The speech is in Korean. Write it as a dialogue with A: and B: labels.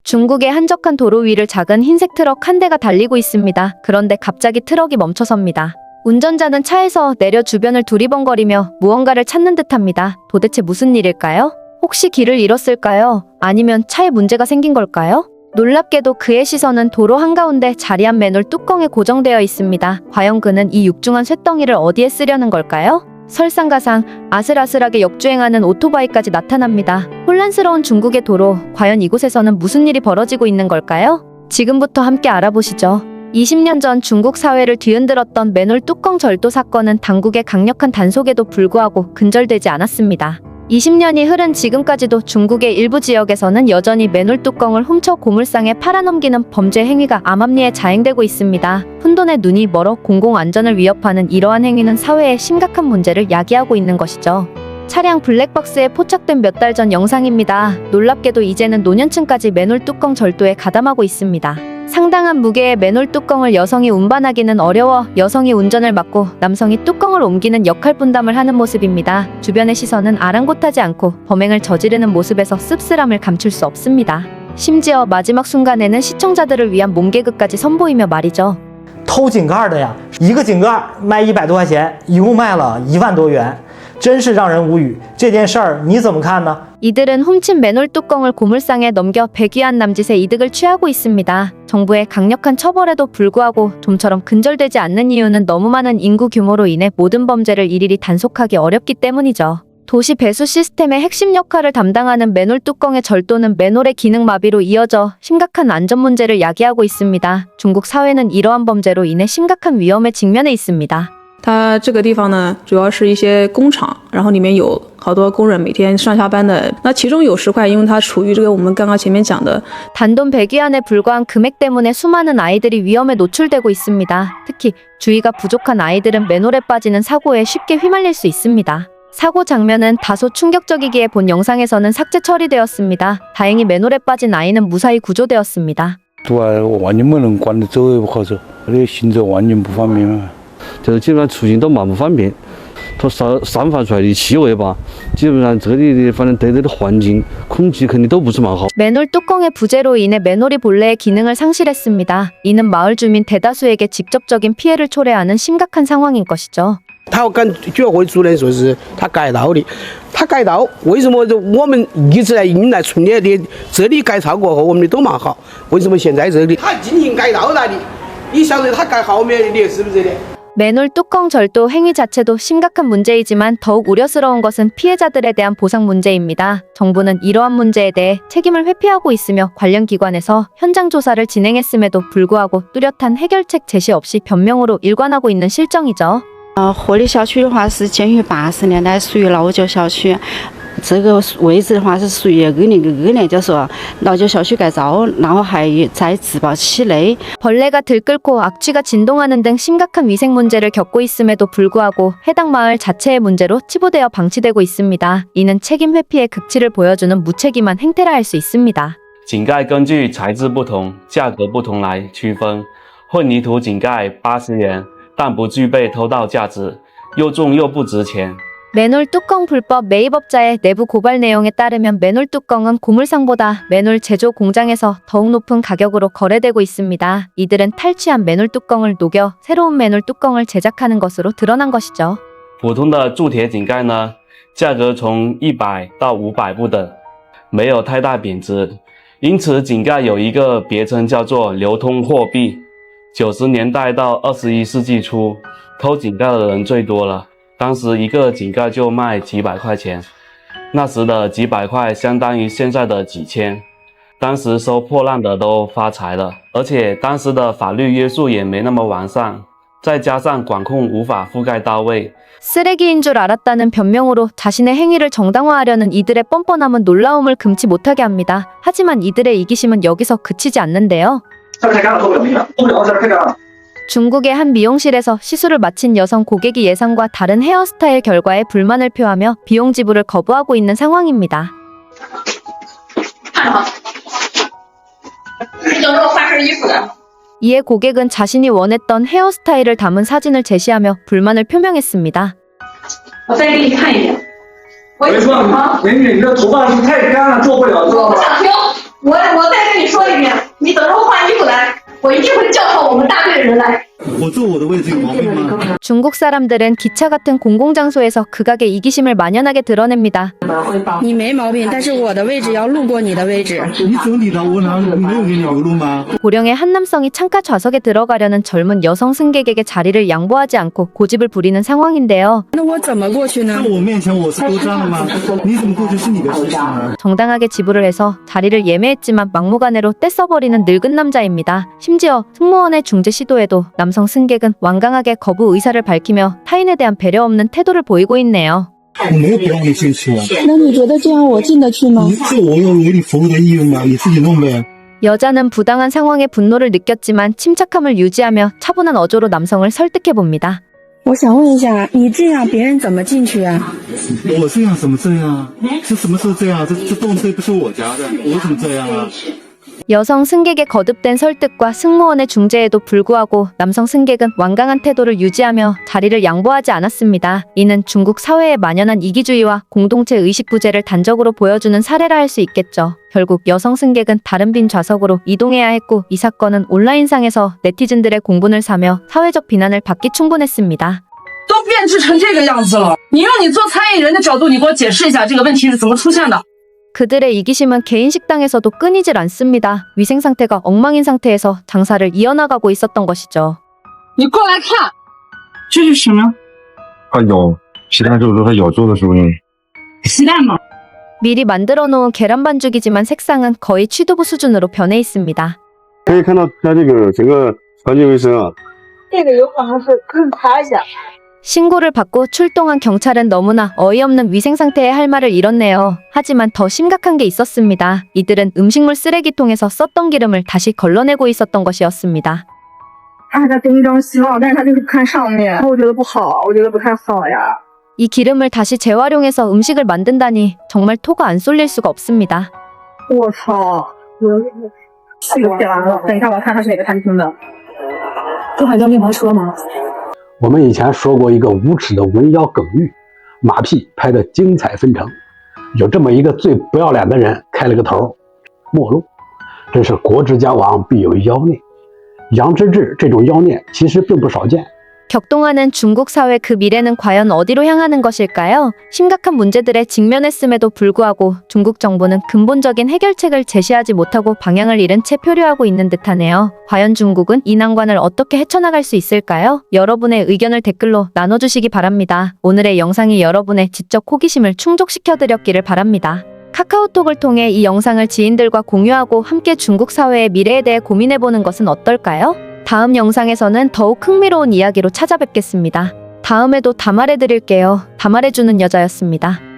A: 중국의 한적한 도로 위를 작은 흰색 트럭 한 대가 달리고 있습니다. 그런데 갑자기 트럭이 멈춰섭니다. 운전자는 차에서 내려 주변을 두리번거리며 무언가를 찾는 듯합니다. 도대체 무슨 일일까요? 혹시 길을 잃었을까요? 아니면 차에 문제가 생긴 걸까요? 놀랍게도 그의 시선은 도로 한가운데 자리한 맨홀 뚜껑에 고정되어 있습니다. 과연 그는 이 육중한 쇳덩이를 어디에 쓰려는 걸까요? 설상가상 아슬아슬하게 역주행하는 오토바이까지 나타납니다. 혼란스러운 중국의 도로, 과연 이곳에서는 무슨 일이 벌어지고 있는 걸까요? 지금부터 함께 알아보시죠. 20년 전 중국 사회를 뒤흔들었던 맨홀 뚜껑 절도 사건은 당국의 강력한 단속에도 불구하고 근절되지 않았습니다. 20년이 흐른 지금까지도 중국의 일부 지역에서는 여전히 맨홀 뚜껑을 훔쳐 고물상에 팔아넘기는 범죄 행위가 암암리에 자행되고 있습니다. 혼돈의 눈이 멀어 공공안전을 위협하는 이러한 행위는 사회에 심각한 문제를 야기하고 있는 것이죠. 차량 블랙박스에 포착된 몇 달 전 영상입니다. 놀랍게도 이제는 노년층까지 맨홀 뚜껑 절도에 가담하고 있습니다. 상당한 무게의 맨홀 뚜껑을 여성이 운반하기는 어려워 여성이 운전을 맡고 남성이 뚜껑을 옮기는 역할 분담을 하는 모습입니다. 주변의 시선은 아랑곳하지 않고 범행을 저지르는 모습에서 씁쓸함을 감출 수 없습니다. 심지어 마지막 순간에는 시청자들을 위한 몸개그까지 선보이며 말이죠.
B: 偷井盖的呀，一个井盖卖100多块钱，一共卖了1万多元，真是让人无语。这件事儿你怎么看呢？
A: 이들은 훔친 맨홀 뚜껑을 고물상에 넘겨 배귀한 남짓의 이득을 취하고 있습니다. 정부의 강력한 처벌에도 불구하고 좀처럼 근절되지 않는 이유는 너무 많은 인구 규모로 인해 모든 범죄를 일일이 단속하기 어렵기 때문이죠. 도시 배수 시스템의 핵심 역할을 담당하는 맨홀 뚜껑의 절도는 맨홀의 기능 마비로 이어져 심각한 안전 문제를 야기하고 있습니다. 중국 사회는 이러한 범죄로 인해 심각한 위험에 직면해 있습니다.
C: 它这个地方呢，主要是一些工厂，然后里面有好多工人每天上下班的。那其中有10块，因为它处于这个我们刚刚前面讲的
A: 단돈 100위안에 불과한 금액 때문에 수많은 아이들이 위험에 노출되고 있습니다. 특히 주의가 부족한 아이들은 맨홀에 빠지는 사고에 쉽게 휘말릴 수 있습니다. 사고 장면은 다소 충격적이기에 본 영상에서는 삭제 처리되었습니다. 다행히 맨홀에 빠진 아이는 무사히 구조되었습니다.
D: 对啊，完全不能管得走也不好走，而且行走完全不方便嘛，就是基本上出行都蛮不方便。它散发出来的气味吧，基本上这里的反正得的环境、空气肯定都不是蛮好。
A: 맨홀 뚜껑의 부재로 인해 맨홀이 본래의 기능을 상실했습니다. 이는 마을 주민 대다수에게 직접적인 피해를 초래하는 심각한 상황인 것이죠.
E: 他要感觉会主任说是他改道的，他改道为什么我们一直来村里的这里改造过后我们的都蛮好，为什么现在这里他进行改道了的？你晓得他改好没的？是不是的？
A: 맨홀 뚜껑 절도 행위 자체도 심각한 문제이지만 더욱 우려스러운 것은 피해자들에 대한 보상 문제입니다. 정부는 이러한 문제에 대해 책임을 회피하고 있으며 관련 기관에서 현장 조사를 진행했음에도 불구하고 뚜렷한 해결책 제시 없이 변명으로 일관하고 있는 실정이죠.
F: 活力小区的话是建于80年代，属于老旧小区。这个位置的话是属于恶劣，就是说老旧小区改造，然后还在自保期内。
A: 벌레가 들끓고 악취가 진동하는 등 심각한 위생 문제를 겪고 있음에도 불구하고 해당 마을 자체의 문제로 치부되어 방치되고 있습니다. 이는 책임 회피의 극치를 보여주는 무책임한 행태라 할 수 있습니다.
G: 井盖根据材质不同、价格不同来区分。混凝土井盖80元，但不具备偷盗价值，又重又不值钱。
A: 맨홀 뚜껑 불법 매입업자의 내부 고발 내용에 따르면 맨홀 뚜껑은 고물상보다 맨홀 제조 공장에서 더욱 높은 가격으로 거래되고 있습니다. 이들은 탈취한 맨홀 뚜껑을 녹여 새로운 맨홀 뚜껑을 제작하는 것으로 드러난 것이죠.
G: 普通的铸铁井盖呢，价格从100到500不等，没有太大贬值，因此井盖有一个别称叫做流通货币。90年代到21世纪初，偷井盖的人最多了。 当时一个井盖就卖几百块钱，那时的几百块相当于现在的几千，当时收破烂的都发财了，而且当时的法律约束也没那么完善，再加上管控无法覆盖到位。
A: 쓰레기인 줄 알았다는 변명으로 자신의 행위를 정당화하려는 이들의 뻔뻔함은 놀라움을 금치 못하게 합니다. 하지만 이들의 이기심은 여기서 그치지 않는데요. 중국의 한 미용실에서 시술을 마친 여성 고객이 예상과 다른 헤어스타일 결과에 불만을 표하며 비용 지불을 거부하고 있는 상황입니다. 이에 고객은 자신이 원했던 헤어스타일을 담은 사진을 제시하며 불만을 표명했습니다.
H: 我再给你看一遍。我说，美女，你的头发是太干了，做不了。我不想听，我再跟你说我一定会叫上我们大队的人来。
I: 我坐我的位置有毛病吗？
A: 중국 사람들은 기차 같은 공공장소에서 극악의 이기심을 만연하게 드러냅니다.
J: 你没毛病，但是我的位置要路过你的位置。
I: 你走你的，我哪没有给你留路吗？
A: 고령의 한 남성이 창가 좌석에 들어가려는 젊은 여성 승객에게 자리를 양보하지 않고 고집을 부리는 상황인데요.
J: 那我怎么过去呢？
I: 在我面前我是多占了吗？你怎么过去是你的事情啊。
A: 정당하게 지불을 해서 자리를 예매했지만 막무가내로 떼써버리는 늙은 남자입니다. 심지어 승무원의 중재 시도에도 남성 승객은 완강하게 거부 의사를 밝히며 타인에 대한 배려 없는 태도를 보이고 있네요.
I: 我没有不让你进去啊。
J: 那你觉得这样我进得去吗？
I: 这我有为你服务的义务吗？你自己弄呗。
A: 여자는 부당한 상황에 분노를 느꼈지만 침착함을 유지하며 차분한 어조로 남성을 설득해 봅니다.
J: 我想问一下，你这样别人怎么进去啊？
I: 我这样怎么这样？是什么时候这样？这动车不是我家的，我怎么这样啊？
A: 여성 승객의 거듭된 설득과 승무원의 중재에도 불구하고 남성 승객은 완강한 태도를 유지하며 자리를 양보하지 않았습니다. 이는 중국 사회에 만연한 이기주의와 공동체 의식 부재를 단적으로 보여주는 사례라 할 수 있겠죠. 결국 여성 승객은 다른 빈 좌석으로 이동해야 했고 이 사건은 온라인상에서 네티즌들의 공분을 사며 사회적 비난을 받기 충분했습니다.
K: 都变质成这个样子了，你用你做参与人的角度，你给我解释一下这个问题是怎么出现的？
A: 그들의 이기심은 개인 식당에서도 끊이질 않습니다. 위생 상태가 엉망인 상태에서 장사를 이어나가고 있었던 것이죠.
K: 你过来看，这是什么？
L: 有皮蛋肉都是咬做的时候用。
K: 皮蛋吗？
A: 미리 만들어 놓은 계란 반죽이지만 색상은 거의 취두부 수준으로 변해 있습니다.
L: 可以看到它这个整个环境卫生啊。
J: 这个有可能是更差一些。
A: 신고를 받고 출동한 경찰은 너무나 어이없는 위생 상태에 할 말을 잃었네요. 하지만 더 심각한 게 있었습니다. 이들은 음식물 쓰레기통에서 썼던 기름을 다시 걸러내고 있었던 것이었습니다.
J: 他在东张西望，但是他就是看上面，我觉得不好，我觉得不太好呀。
A: 이 기름을 다시 재활용해서 음식을 만든다니 정말 토가 안 쏠릴 수가 없습니다.
J: 我操！这个写完了，等一下我要看他是哪个餐厅的。这还叫面包车吗？
E: 我们以前说过一个无耻的文谣梗喻，马屁拍得精彩纷呈。有这么一个最不要脸的人开了个头，末路。真是国之将亡，必有妖孽。杨之治这种妖孽其实并不少见。
A: 격동하는 중국 사회 그 미래는 과연 어디로 향하는 것일까요? 심각한 문제들에 직면했음에도 불구하고 중국 정부는 근본적인 해결책을 제시하지 못하고 방향을 잃은 채 표류하고 있는 듯하네요. 과연 중국은 이 난관을 어떻게 헤쳐나갈 수 있을까요? 여러분의 의견을 댓글로 나눠주시기 바랍니다. 오늘의 영상이 여러분의 지적 호기심을 충족시켜드렸기를 바랍니다. 카카오톡을 통해 이 영상을 지인들과 공유하고 함께 중국 사회의 미래에 대해 고민해보는 것은 어떨까요? 다음 영상에서는 더욱 흥미로운 이야기로 찾아뵙겠습니다. 다음에도 다말해드릴게요. 다말해주는 여자였습니다.